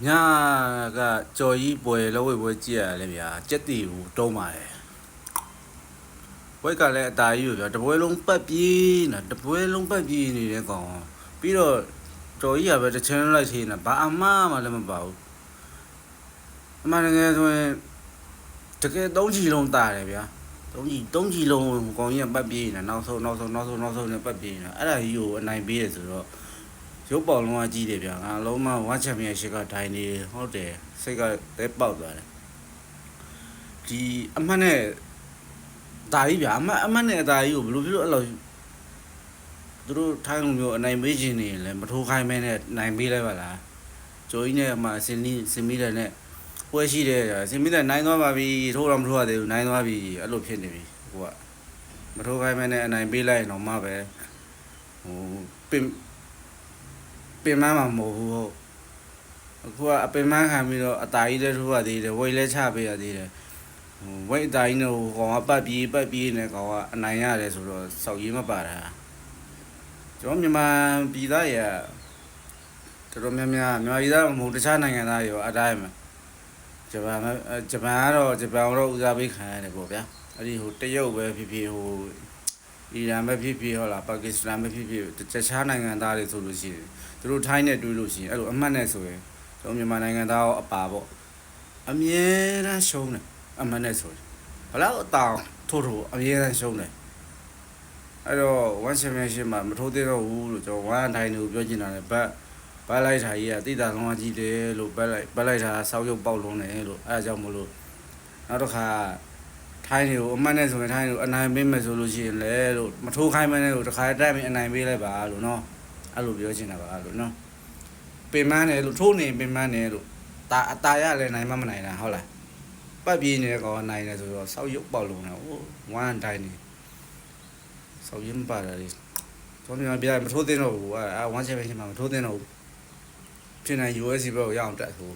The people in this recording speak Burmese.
ညာကကြော်ကြီးပွဲလောက်ဝဲကြည့်ရတယ်ဗျာကြက်တီကိုတုံးပါတယ်ဝက်ကလည်းအตาကြီးကိုဗျာတပွဲလုံးပတ်ပြေးနေတပွဲလုံးပတ်ပြေးနေတဲ့ကောင်ပြီးတော့ကြော်ကြီးကပဲတစ်ချမ်းလိုက်သေးနေဘာအမမှလည်းမပါဘူးအမှန်တကယ်ဆိုရင်တကယ်3ချီလုံးတာတယ်ဗျာ3ချီလုံးကောင်ကြီးကပတ်ပြေးနေနောက်ဆုံးနဲ့ပတ်ပြေးနေအဲ့ဒါကြီးကိုအနိုင်ပေးတယ်ဆိုတော့ရုပ်ပေါလုံးကကြီးတယ်ဗျာငါလုံးမဝါချန်ပီယံရှစ်ကဒိုင်းနေဟုတ်တယ်စိတ်ကတဲပေါက်သွားတယ်ဒီအမှတ်နဲ့ဒါကြီးဗျာအမှတ်နဲ့အသားကြီးကိုဘယ်လိုဖြစ်လို့အဲ့လိုသူတို့ထိုင်းလူမျိုးအနိုင်ပေးခြင်းနေလဲမထိုးခိုင်းမဲနဲ့နိုင်ပေးလိုက်ပါလားဂျိုးကြီးနဲ့အမစင်မီတဲ့နဲ့ပွဲရှိတယ်စင်မီတဲ့နိုင်သွားပါပြီထိုးတော့မထိုးရသေးဘူးနိုင်သွားပြီအဲ့လိုဖြစ်နေပြီဟိုကမထိုးခိုင်းမဲနဲ့အနိုင်ပေးလိုက်တော့မှပဲဟိုပင်မမှာမဟုတ်ဘူးဟုတ်အခုကအပင်မခံပြီးတော့အသားကြီးလည်းထိုးရသေးတယ်ဝိတ်လည်းချပေးရသေးတယ်ဝိတ်အသားကြီးနဲ့ဟိုကောင်ကပတ်ပြေးနေကောင်ကအနိုင်ရတယ်ဆိုတော့စောက်ရေးမပါတာကျွန်တော်မြန်မာပြည်သားရတော်တော်များပြည်သားမဟုတ်တခြားနိုင်ငံသားရောအတိုင်းမှာဂျပန်ကတော့ဦးစားပေးခံရတယ်ပေါ့ဗျာအဲ့ဒီဟိုတရုတ်ပဲဖြစ်ဖြစ်ဟိုအီရန်ပဲဖြစ်ဖြစ်ဟုတ်လားပါကစ္စတန်ပဲဖြစ်ဖြစ်တခြားနိုင်ငံသားတွေဆိုလို့ရှိရင်သူတို့ထိုင်းနဲ့တွေးလို့ရှိရင်အဲ့လိုအမှတ်နဲ့ဆိုရင်ကျွန်တော်မြန်မာနိုင်ငံသားရောအပါပေါ့အမြဲတမ်းရှုံးတယ်အမှန်နဲ့ဆိုဘလောက်အတောင်ထိုးအမြဲတမ်းရှုံးတယ်အဲ့တော့ one championship မှာမထိုးသေးတော့ဘူးလို့ကျွန်တော်ဝမ်းတိုင်းကိုပြောချင်တာလေဘတ်လိုက်တာကြီးကတိတာလုံးဝကြီးတယ်လို့ဘတ်လိုက်တာစောက်ရုပ်ပေါက်လုံးတယ်လို့အဲ့ဒါကြောင့်မလို့နောက်တစ်ခါထိုင်းတွေကိုအမှတ်နဲ့ဆိုရင်ထိုင်းတွေကိုအနိုင်ပေးမယ်ဆိုလို့ရှိရင်လေလို့မထိုးခိုင်းမနဲ့လို့တစ်ခါတက်ပြီးအနိုင်ပေးလိုက်ပါလို့နော်အဲ့လိုပြောချင်တာပါလို့နော်ပင်မနဲ့လို့ထိုးနေပင်မနဲ့လို့အตาရလည်းနိုင်မနိုင်တာဟုတ်လားပတ်ပြေးနေတဲ့ကောင်နိုင်တယ်ဆိုတော့စောက်ရုပ်ပေါက်လုံးတယ်ဟိုဝမ်းတိုင်းနေစောက်ရင်းပါတယ်ကျွန်တော်ပြမထိုးသေးတော့ဘူးဝမ်းချက်ပဲရှင်မှာမထိုးသေးတော့ဘူးဖြစ်နေ USC ဘက်ကိုရအောင်တက်ဆို